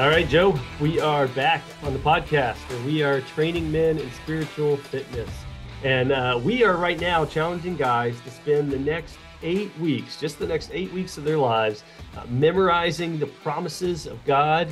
All right, Joe, we are back on the podcast where we are training men in spiritual fitness. And we are right now challenging guys to spend the next 8 weeks, just the next 8 weeks of their lives, memorizing the promises of God,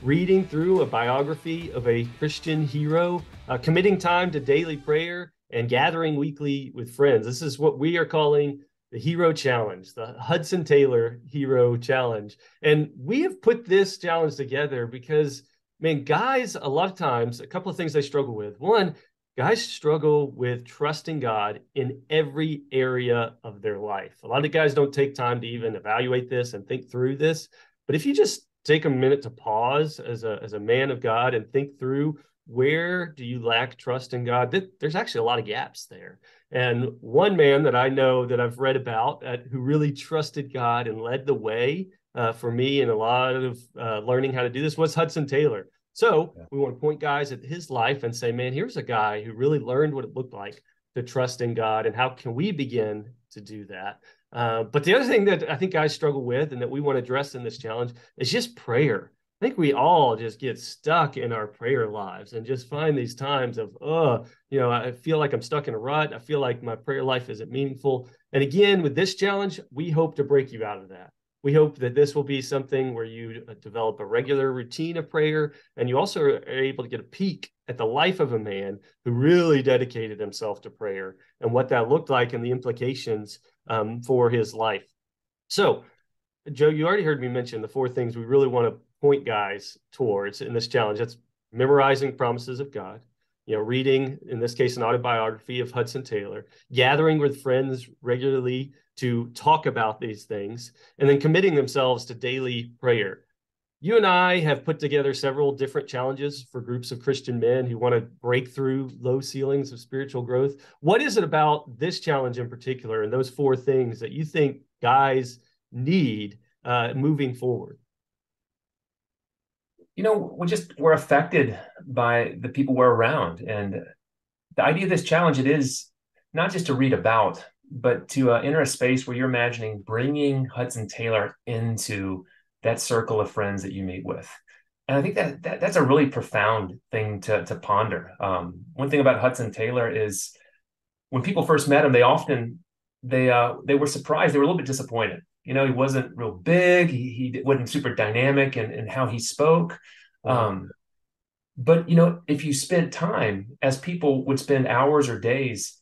reading through a biography of a Christian hero, committing time to daily prayer, and gathering weekly with friends. This is what we are calling the Hero Challenge, the Hudson Taylor Hero Challenge. And we have put this challenge together because, man, guys, a lot of times, a couple of things they struggle with. One, guys struggle with trusting God in every area of their life. A lot of guys don't take time to even evaluate this and think through this. But if you just take a minute to pause as a man of God and think through, where do you lack trust in God? There's actually a lot of gaps there. And one man that I know that I've read about who really trusted God and led the way for me in a lot of learning how to do this was Hudson Taylor. So we want to point guys at his life and say, man, here's a guy who really learned what it looked like to trust in God, and how can we begin to do that? But the other thing that I think guys struggle with and that we want to address in this challenge is just prayer. I think we all just get stuck in our prayer lives and just find these times of, I feel like I'm stuck in a rut. I feel like my prayer life isn't meaningful. And again, with this challenge, we hope to break you out of that. We hope that this will be something where you develop a regular routine of prayer, and you also are able to get a peek at the life of a man who really dedicated himself to prayer and what that looked like and the implications for his life. So, Joe, you already heard me mention the 4 things we really want to point guys towards in this challenge. That's memorizing promises of God, reading, in this case, an autobiography of Hudson Taylor, gathering with friends regularly to talk about these things, and then committing themselves to daily prayer. You and I have put together several different challenges for groups of Christian men who want to break through low ceilings of spiritual growth. What is it about this challenge in particular and those 4 things that you think guys need moving forward? We're affected by the people we're around. And the idea of this challenge, it is not just to read about, but to enter a space where you're imagining bringing Hudson Taylor into that circle of friends that you meet with. And I think that's a really profound thing to ponder. One thing about Hudson Taylor is when people first met him, they were surprised. They were a little bit disappointed. He wasn't real big. He wasn't super dynamic in how he spoke. But if you spent time, as people would spend hours or days,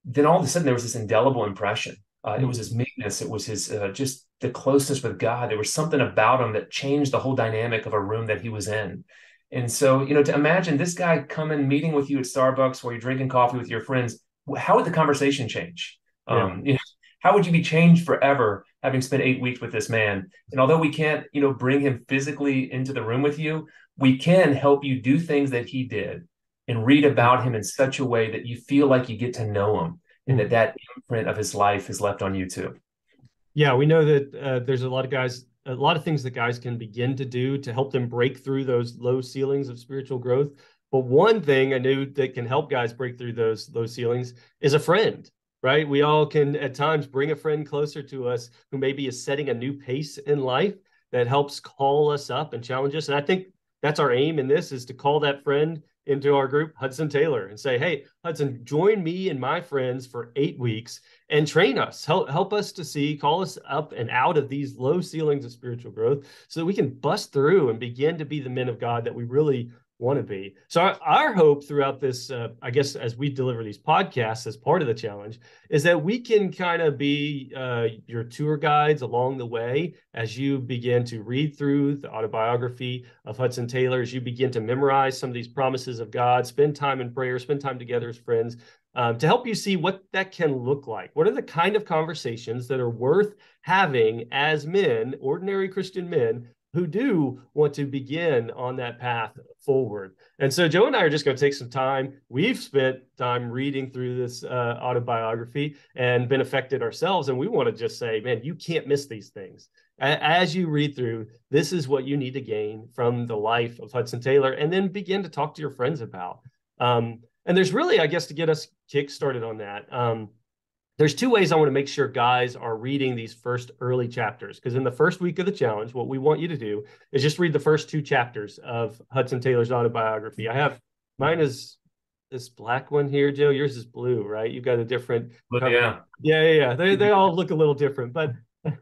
then all of a sudden there was this indelible impression. It was his meekness. It was his just the closeness with God. There was something about him that changed the whole dynamic of a room that he was in. And so, to imagine this guy coming, meeting with you at Starbucks while you're drinking coffee with your friends, how would the conversation change? How would you be changed forever having spent 8 weeks with this man? And although we can't, bring him physically into the room with you, we can help you do things that he did and read about him in such a way that you feel like you get to know him and that imprint of his life is left on you too. Yeah, we know that there's a lot of things that guys can begin to do to help them break through those low ceilings of spiritual growth. But one thing I knew that can help guys break through those low ceilings is a friend. Right? We all can at times bring a friend closer to us who maybe is setting a new pace in life that helps call us up and challenge us. And I think that's our aim in this, is to call that friend into our group, Hudson Taylor, and say, hey, Hudson, join me and my friends for 8 weeks and train us, help us to call us up and out of these low ceilings of spiritual growth so that we can bust through and begin to be the men of God that we really want to be. So our hope throughout this, I guess, as we deliver these podcasts as part of the challenge, is that we can kind of be your tour guides along the way as you begin to read through the autobiography of Hudson Taylor, as you begin to memorize some of these promises of God, spend time in prayer, spend time together as friends, to help you see what that can look like. What are the kind of conversations that are worth having as men, ordinary Christian men, who do want to begin on that path forward. And so Joe and I are just going to take some time. We've spent time reading through this autobiography and been affected ourselves. And we want to just say, man, you can't miss these things. As you read through, this is what you need to gain from the life of Hudson Taylor, and then begin to talk to your friends about. And there's really, I guess, to get us kick-started on that, there's two ways I want to make sure guys are reading these first early chapters. Because in the first week of the challenge, what we want you to do is just read the first two chapters of Hudson Taylor's autobiography. I have mine is this black one here, Joe. Yours is blue, right? You've got a different But cover. yeah. Yeah. They all look a little different, but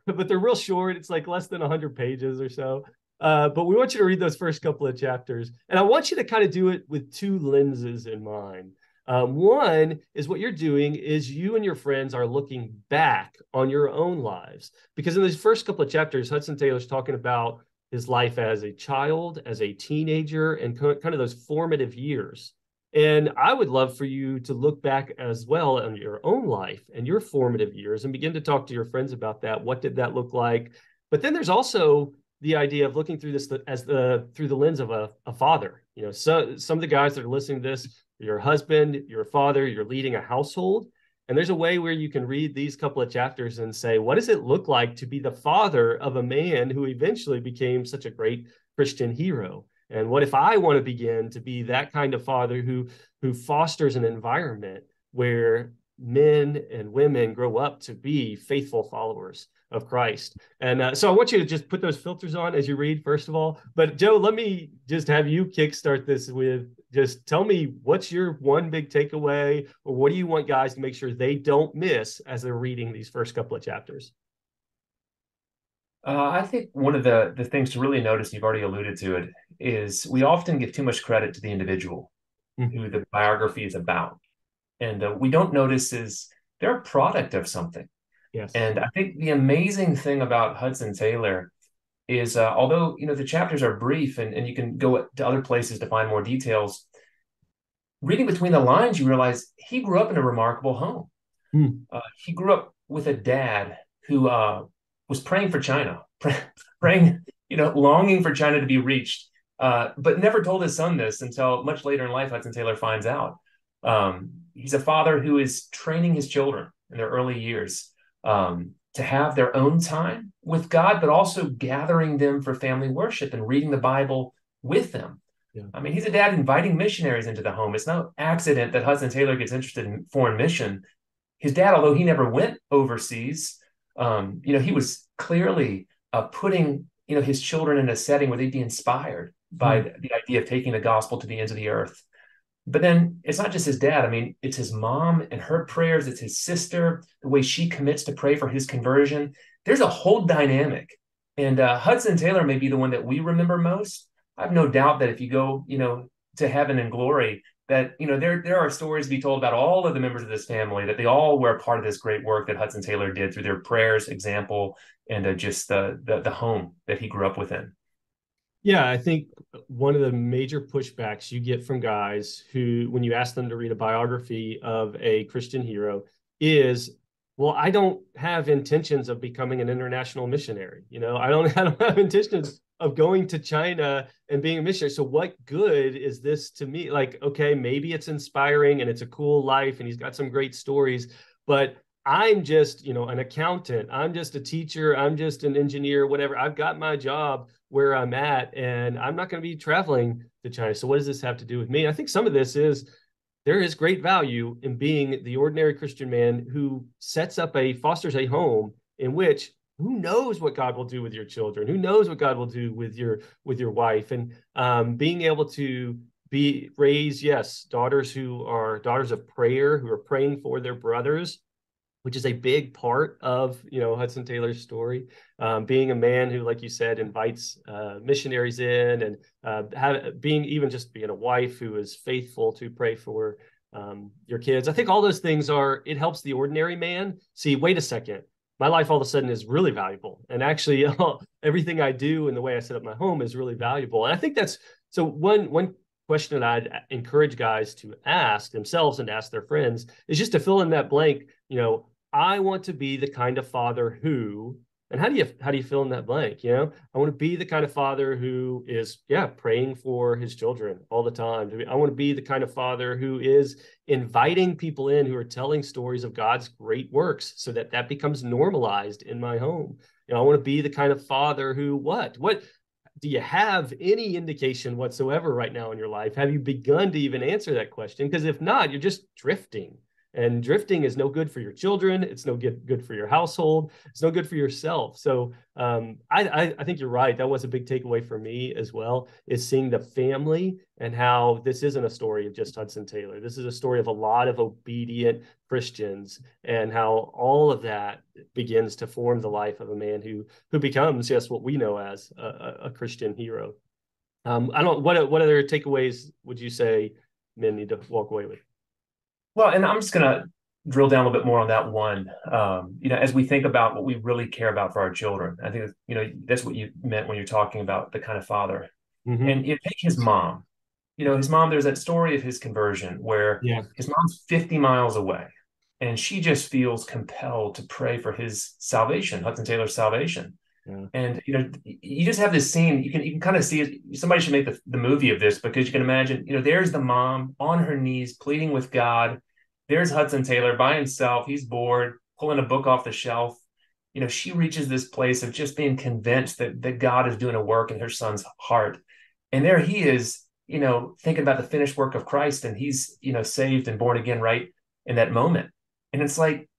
but they're real short. It's like less than 100 pages or so. But we want you to read those first couple of chapters, and I want you to kind of do it with two lenses in mind. One is what you're doing is you and your friends are looking back on your own lives. Because in these first couple of chapters, Hudson Taylor's talking about his life as a child, as a teenager, and kind of those formative years. And I would love for you to look back as well on your own life and your formative years and begin to talk to your friends about that. What did that look like? But then there's also the idea of looking through this through the lens of a father. So some of the guys that are listening to this, your husband, your father, you're leading a household. And there's a way where you can read these couple of chapters and say, what does it look like to be the father of a man who eventually became such a great Christian hero? And what if I want to begin to be that kind of father who fosters an environment where men and women grow up to be faithful followers of Christ? And so I want you to just put those filters on as you read, first of all. But Joe, let me just have you kickstart this with just tell me what's your one big takeaway, or what do you want guys to make sure they don't miss as they're reading these first couple of chapters? I think one of the things to really notice, you've already alluded to it, is we often give too much credit to the individual who the biography is about. And we don't notice is they're a product of something. Yes. And I think the amazing thing about Hudson Taylor is although, the chapters are brief and you can go to other places to find more details, reading between the lines, you realize he grew up in a remarkable home. He grew up with a dad who was praying for China, praying, longing for China to be reached, but never told his son this until much later in life. Hudson Taylor finds out. He's a father who is training his children in their early years to have their own time with God, but also gathering them for family worship and reading the Bible with them. Yeah. I mean, he's a dad inviting missionaries into the home. It's no accident that Hudson Taylor gets interested in foreign mission. His dad, although he never went overseas, he was clearly putting, his children in a setting where they'd be inspired by the idea of taking the gospel to the ends of the earth. But then it's not just his dad. I mean, it's his mom and her prayers. It's his sister, the way she commits to pray for his conversion. There's a whole dynamic. And Hudson Taylor may be the one that we remember most. I have no doubt that if you go, to heaven and glory, that, there are stories to be told about all of the members of this family, that they all were a part of this great work that Hudson Taylor did through their prayers, example, and just the home that he grew up within. Yeah, I think one of the major pushbacks you get from guys who, when you ask them to read a biography of a Christian hero, is, well, I don't have intentions of becoming an international missionary. I don't have intentions of going to China and being a missionary. So what good is this to me? Like, okay, maybe it's inspiring and it's a cool life and he's got some great stories, but I'm just, an accountant. I'm just a teacher. I'm just an engineer, whatever. I've got my job where I'm at, and I'm not going to be traveling to China. So what does this have to do with me? I think some of this is there is great value in being the ordinary Christian man who fosters a home in which, who knows what God will do with your children? Who knows what God will do with your wife? And being able to raise, yes, daughters who are daughters of prayer, who are praying for their brothers, which is a big part of, Hudson Taylor's story. Being a man who, like you said, invites missionaries in, and being a wife who is faithful to pray for your kids. I think all those things it helps the ordinary man see, wait a second, my life all of a sudden is really valuable. And actually everything I do and the way I set up my home is really valuable. And I think so one question that I'd encourage guys to ask themselves and ask their friends is just to fill in that blank. I want to be the kind of father who, and how do you fill in that blank? I want to be the kind of father who is, praying for his children all the time. I want to be the kind of father who is inviting people in who are telling stories of God's great works so that becomes normalized in my home. I want to be the kind of father who, what do you have any indication whatsoever right now in your life? Have you begun to even answer that question? Because if not, you're just drifting. And drifting is no good for your children. It's no good for your household. It's no good for yourself. So I think you're right. That was a big takeaway for me as well, is seeing the family and how this isn't a story of just Hudson Taylor. This is a story of a lot of obedient Christians, and how all of that begins to form the life of a man who becomes just what we know as a Christian hero. I don't. What other takeaways would you say men need to walk away with? Well, and I'm just going to drill down a little bit more on that one. As we think about what we really care about for our children, I think, that's what you meant when you're talking about the kind of father. Mm-hmm. And take his mom. His mom, there's that story of his conversion where Yeah. his mom's 50 miles away and she just feels compelled to pray for his salvation, Hudson Taylor's salvation. Yeah. And you just have this scene. You can kind of see it. Somebody should make the movie of this, because you can imagine. There's the mom on her knees pleading with God. There's Hudson Taylor by himself. He's bored, pulling a book off the shelf. She reaches this place of just being convinced that God is doing a work in her son's heart, and there he is, thinking about the finished work of Christ, and he's saved and born again right in that moment. And it's like,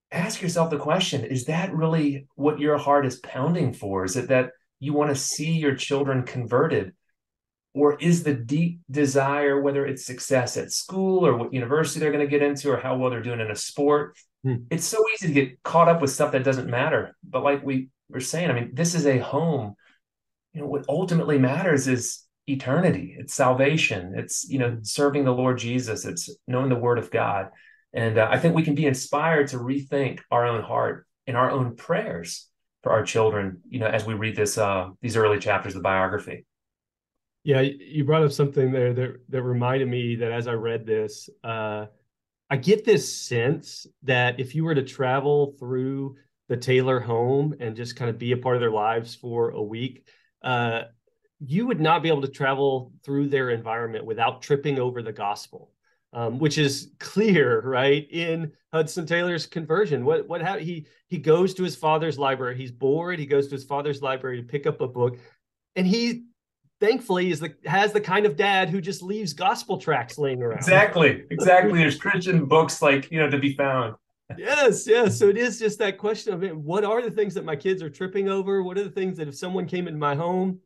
ask yourself the question, is that really what your heart is pounding for? Is it that you want to see your children converted? Or is the deep desire, whether it's success at school or what university they're going to get into or how well they're doing in a sport? It's so easy to get caught up with stuff that doesn't matter. But like we were saying, I mean, this is a home. What ultimately matters is eternity. It's salvation. It's, serving the Lord Jesus. It's knowing the word of God. And I think we can be inspired to rethink our own heart and our own prayers for our children, as we read these early chapters of the biography. Yeah, you brought up something there that reminded me that as I read this, I get this sense that if you were to travel through the Taylor home and just kind of be a part of their lives for a week, you would not be able to travel through their environment without tripping over the gospel. Which is clear, right, in Hudson Taylor's conversion. What happened? He goes to his father's library. He's bored. He goes to his father's library to pick up a book, and he thankfully has the kind of dad who just leaves gospel tracts laying around. Exactly. There's Christian books to be found. Yes. So it is just that question of, what are the things that my kids are tripping over? What are the things that if someone came into my home,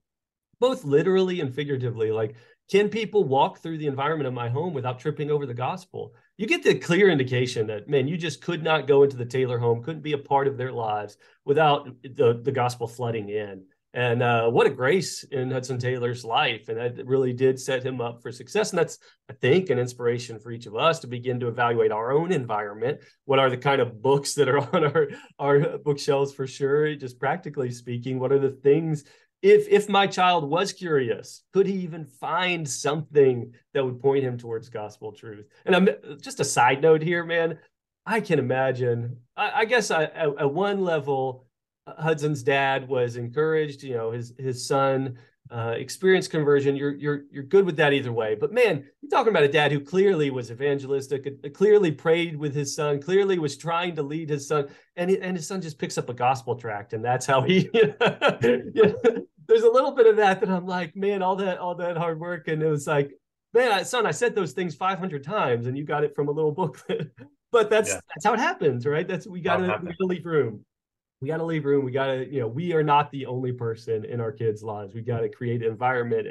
both literally and figuratively, like, can people walk through the environment of my home without tripping over the gospel? You get the clear indication that, man, you just could not go into the Taylor home, couldn't be a part of their lives without the gospel flooding in. And what a grace in Hudson Taylor's life. And that really did set him up for success. And that's, I think, an inspiration for each of us to begin to evaluate our own environment. What are the kind of books that are on our bookshelves, for sure? Just practically speaking, what are the things, if my child was curious, could he even find something that would point him towards gospel truth? And I'm just a side note here, man. I can imagine, I guess at one level, Hudson's dad was encouraged, his son experienced conversion. You're good with that either way. But man, you're talking about a dad who clearly was evangelistic, clearly prayed with his son, clearly was trying to lead his son, and his son just picks up a gospel tract, and that's how he. There's a little bit of that I'm like, man, all that hard work, and it was like, man, son, I said those things 500 times, and you got it from a little booklet. But that's how it happens, right? We gotta leave room. We got to leave room. We got to, we are not the only person in our kids' lives. We got to create an environment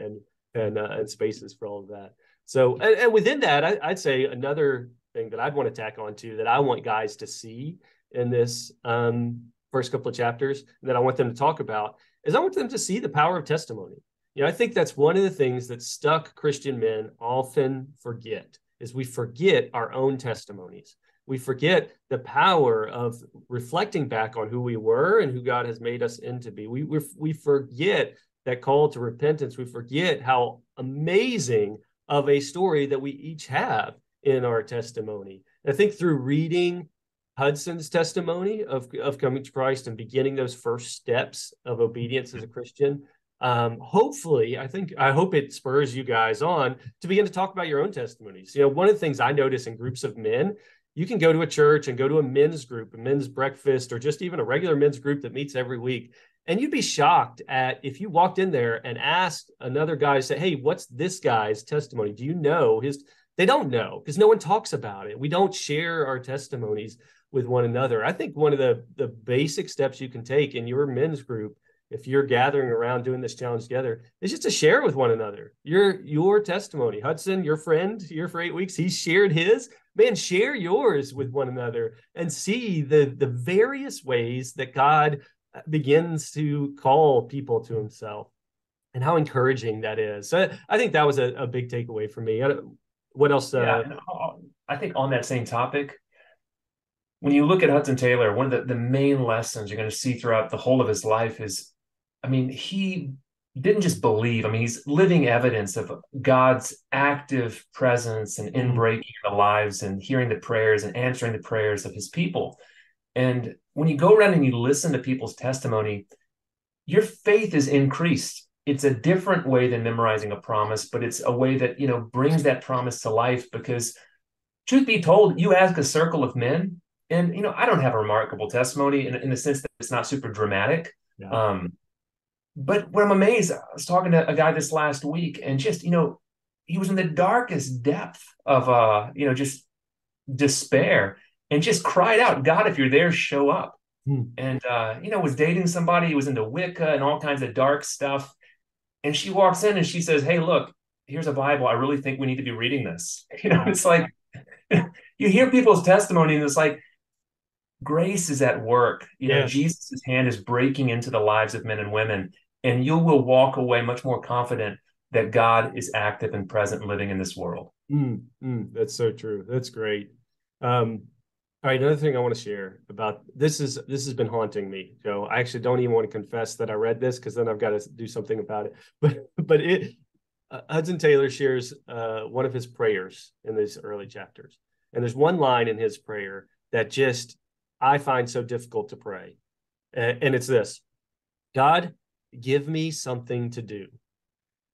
and spaces for all of that. So, and within that, I'd say another thing that I'd want to tack on to that I want guys to see in this first couple of chapters that I want them to talk about is I want them to see the power of testimony. I think that's one of the things that stuck Christian men often forget is we forget our own testimonies. We forget the power of reflecting back on who we were and who God has made us into be. We forget that call to repentance. We forget how amazing of a story that we each have in our testimony. And I think through reading Hudson's testimony of coming to Christ and beginning those first steps of obedience as a Christian, hopefully, I hope it spurs you guys on to begin to talk about your own testimonies. One of the things I notice in groups of men, you can go to a church and go to a men's group, a men's breakfast, or just even a regular men's group that meets every week. And you'd be shocked at if you walked in there and asked another guy, say, hey, what's this guy's testimony? Do you know they don't know because no one talks about it. We don't share our testimonies with one another. I think one of the basic steps you can take in your men's group, if you're gathering around doing this challenge together, is just to share with one another your testimony. Hudson, your friend here for 8 weeks, he shared his. Man, share yours with one another and see the various ways that God begins to call people to himself and how encouraging that is. So I think that was a big takeaway for me. What else? Yeah, and I think on that same topic, when you look at Hudson Taylor, one of the main lessons you're going to see throughout the whole of his life is, I mean, he didn't just believe. I mean, he's living evidence of God's active presence and inbreaking the lives and hearing the prayers and answering the prayers of his people. And when you go around and you listen to people's testimony, your faith is increased. It's a different way than memorizing a promise, but it's a way that, brings that promise to life because truth be told, you ask a circle of men and, I don't have a remarkable testimony in the sense that it's not super dramatic. Yeah. But when I'm amazed, I was talking to a guy this last week and just, he was in the darkest depth of, just despair and just cried out, God, if you're there, show up. And, was dating somebody who was into Wicca and all kinds of dark stuff. And she walks in and she says, hey, look, here's a Bible. I really think we need to be reading this. It's like you hear people's testimony and it's like grace is at work. Jesus' hand is breaking into the lives of men and women. And you will walk away much more confident that God is active and present living in this world. That's so true. That's great. All right, another thing I want to share about this has been haunting me, Joe. I actually don't even want to confess that I read this because then I've got to do something about it. But Hudson Taylor shares one of his prayers in these early chapters, and there's one line in his prayer that just I find so difficult to pray, and it's this: God, give me something to do.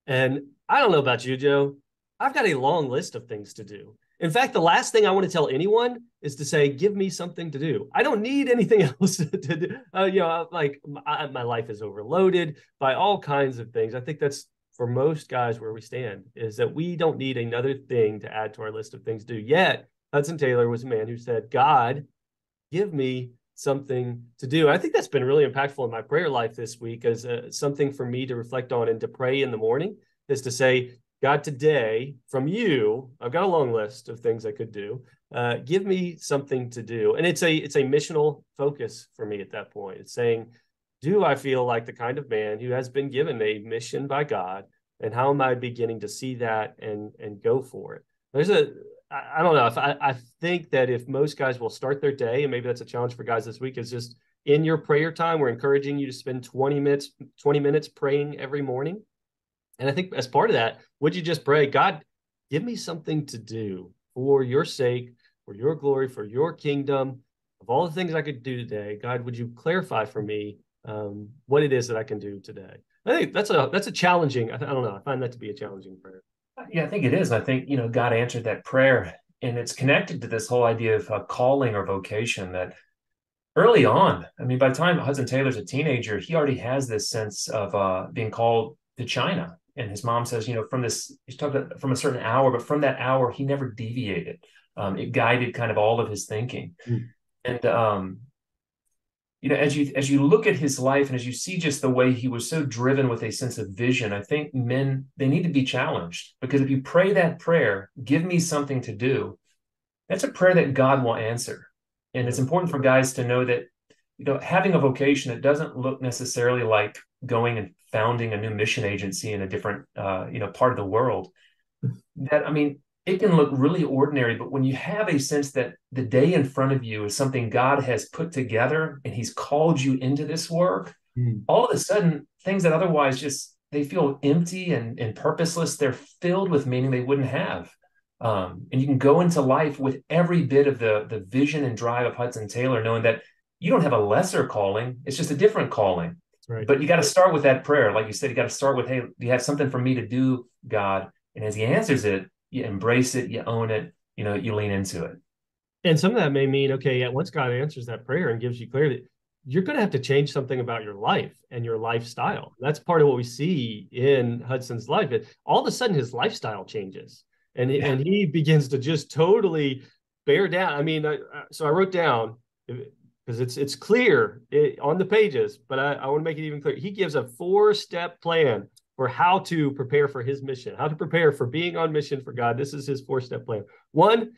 And I don't know about you, Joe. I've got a long list of things to do. In fact, the last thing I want to tell anyone is to say, give me something to do. I don't need anything else to do. My life is overloaded by all kinds of things. I think that's for most guys where we stand is that we don't need another thing to add to our list of things to do. Yet Hudson Taylor was a man who said, God, give me something to do. I think that's been really impactful in my prayer life this week as something for me to reflect on and to pray in the morning is to say, God, today from you, I've got a long list of things I could do. Give me something to do. And it's a missional focus for me at that point. It's saying, do I feel like the kind of man who has been given a mission by God? And how am I beginning to see that and go for it? I don't know. I think that if most guys will start their day, and maybe that's a challenge for guys this week, is just in your prayer time, we're encouraging you to spend 20 minutes praying every morning. And I think as part of that, would you just pray, God, give me something to do for your sake, for your glory, for your kingdom, of all the things I could do today. God, would you clarify for me what it is that I can do today? I think that's a challenging, I don't know, I find that to be a challenging prayer. Yeah, I think it is. I think, God answered that prayer. And it's connected to this whole idea of calling or vocation that early on, I mean, by the time Hudson Taylor's a teenager, he already has this sense of being called to China. And his mom says, he's talking about from a certain hour, but from that hour, he never deviated. It guided kind of all of his thinking. And, as you look at his life and as you see just the way he was so driven with a sense of vision, I think men, they need to be challenged because if you pray that prayer, give me something to do, that's a prayer that God will answer. And it's important for guys to know that, having a vocation, it doesn't look necessarily like going and founding a new mission agency in a different, part of the world. It can look really ordinary, but when you have a sense that the day in front of you is something God has put together and he's called you into this work, all of a sudden, things that otherwise they feel empty and purposeless, they're filled with meaning they wouldn't have. And you can go into life with every bit of the vision and drive of Hudson Taylor, knowing that you don't have a lesser calling. It's just a different calling. Right. But you got to start with that prayer. Like you said, you got to start with, hey, do you have something for me to do, God? And as he answers it, you embrace it, you own it, you lean into it. And some of that may mean, once God answers that prayer and gives you clarity, you're going to have to change something about your life and your lifestyle. That's part of what we see in Hudson's life. All of a sudden, his lifestyle changes. Yeah. and he begins to just totally bear down. I mean, so I wrote down, because it's clear on the pages, but I want to make it even clearer. He gives a 4-step plan for how to prepare for his mission, how to prepare for being on mission for God. This is his 4-step plan. One,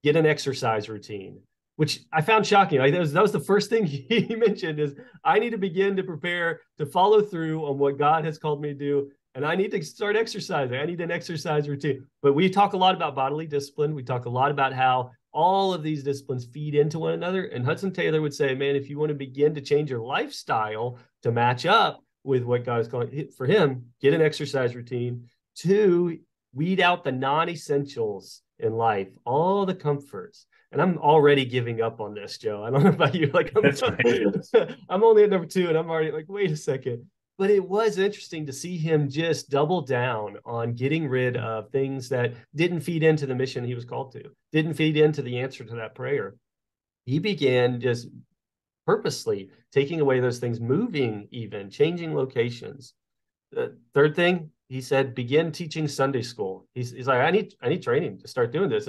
get an exercise routine, which I found shocking. Like that was the first thing he mentioned is I need to begin to prepare to follow through on what God has called me to do. And I need to start exercising. I need an exercise routine. But we talk a lot about bodily discipline. We talk a lot about how all of these disciplines feed into one another. And Hudson Taylor would say, man, if you want to begin to change your lifestyle to match up with what God is calling for him, get an exercise routine. 2, weed out the non-essentials in life, all the comforts. And I'm already giving up on this, Joe. I don't know about you. Like That's right. I'm only at number 2, and I'm already like, wait a second. But it was interesting to see him just double down on getting rid of things that didn't feed into the mission he was called to, didn't feed into the answer to that prayer. He began just purposely taking away those things, moving, even changing locations. The third thing, he said, begin teaching Sunday school. He's like, I need training to start doing this.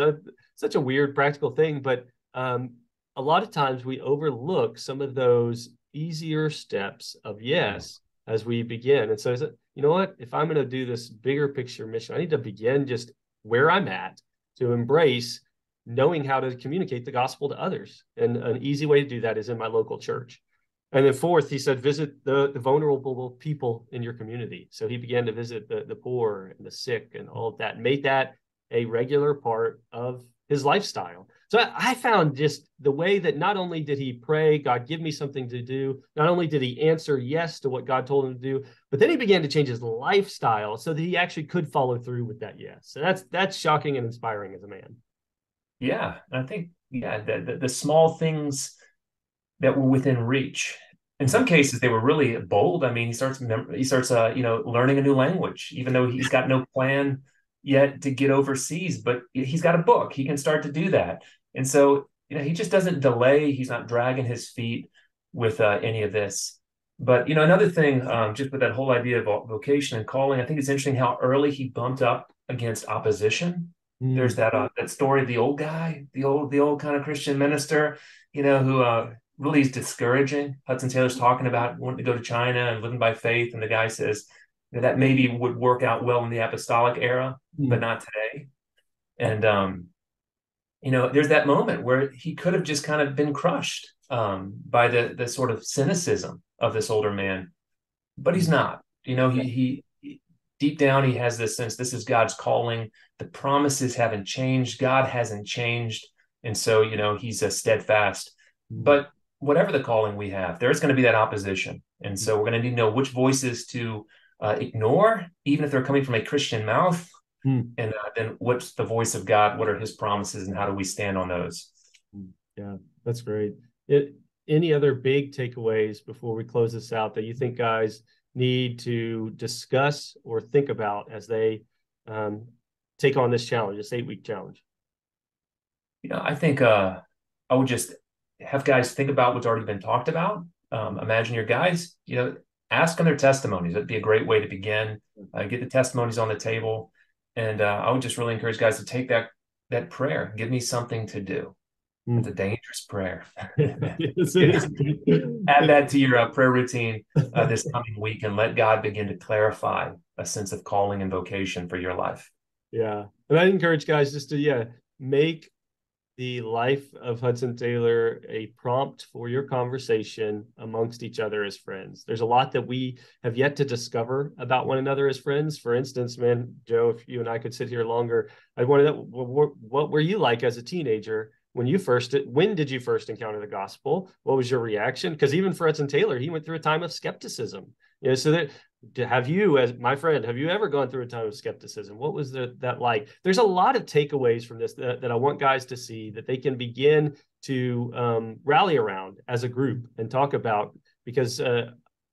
Such a weird practical thing, but a lot of times we overlook some of those easier steps of yes as we begin. And so, you know what? If I'm going to do this bigger picture mission, I need to begin just where I'm at to embrace knowing how to communicate the gospel to others. And an easy way to do that is in my local church. And then fourth, he said, visit the vulnerable people in your community. So he began to visit the poor and the sick and all of that, and made that a regular part of his lifestyle. So I found just the way that not only did he pray, God, give me something to do, not only did he answer yes to what God told him to do, but then he began to change his lifestyle so that he actually could follow through with that yes. So that's shocking and inspiring as a man. Yeah. I think, yeah, the small things that were within reach. In some cases, they were really bold. I mean, he starts learning a new language, even though he's got no plan yet to get overseas, but he's got a book. He can start to do that. And so, he just doesn't delay. He's not dragging his feet with any of this. But, another thing, just with that whole idea of vocation and calling, I think it's interesting how early he bumped up against opposition. There's that story of the old guy, the old kind of Christian minister, who really is discouraging. Hudson Taylor's talking about wanting to go to China and living by faith, and the guy says that maybe would work out well in the apostolic era, but not today. And there's that moment where he could have just kind of been crushed by the sort of cynicism of this older man, but he's not. He deep down he has this sense this is God's calling. The promises haven't changed. God hasn't changed, and so he's steadfast. But whatever the calling we have, there's going to be that opposition. And so we're going to need to know which voices to ignore, even if they're coming from a Christian mouth. And then what's the voice of God? What are his promises and how do we stand on those? Yeah, that's great. Any other big takeaways before we close this out that you think guys need to discuss or think about as they take on this challenge, this 8-week challenge? I think I would just have guys think about what's already been talked about. Imagine your guys, ask them their testimonies. That'd be a great way to begin. Get the testimonies on the table. And I would just really encourage guys to take that prayer. Give me something to do. It's a dangerous prayer. Yes, it is. Add that to your prayer routine this coming week and let God begin to clarify a sense of calling and vocation for your life. Yeah. And I encourage guys just to, make the life of Hudson Taylor a prompt for your conversation amongst each other as friends. There's a lot that we have yet to discover about one another as friends. For instance, man, Joe, if you and I could sit here longer, I wanted to know, what were you like as a teenager when did you first encounter the gospel? What was your reaction? Because even for Hudson Taylor, he went through a time of skepticism. So that have you, as my friend, have you ever gone through a time of skepticism? What was that like? There's a lot of takeaways from this that I want guys to see that they can begin to rally around as a group and talk about, because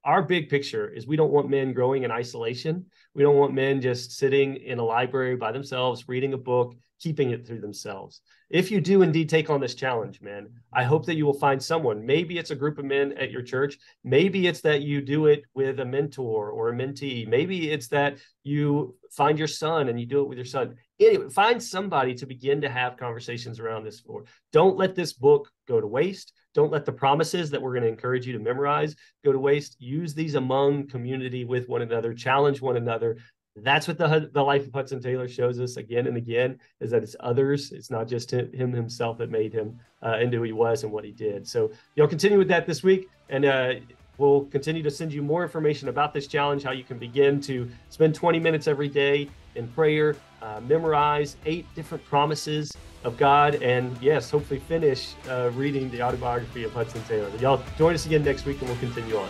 our big picture is we don't want men growing in isolation. We don't want men just sitting in a library by themselves, reading a book, keeping it through themselves. If you do indeed take on this challenge, man, I hope that you will find someone. Maybe it's a group of men at your church. Maybe it's that you do it with a mentor or a mentee. Maybe it's that you find your son and you do it with your son. Anyway, find somebody to begin to have conversations around this for. Don't let this book go to waste. Don't let the promises that we're going to encourage you to memorize go to waste. Use these among community with one another, challenge one another. That's what the life of Hudson Taylor shows us again and again, is that it's others. It's not just him himself that made him into who he was and what he did. So you'll continue with that this week, and we'll continue to send you more information about this challenge, how you can begin to spend 20 minutes every day in prayer, memorize 8 different promises of God, and yes, hopefully finish reading the autobiography of Hudson Taylor. Y'all join us again next week, and we'll continue on.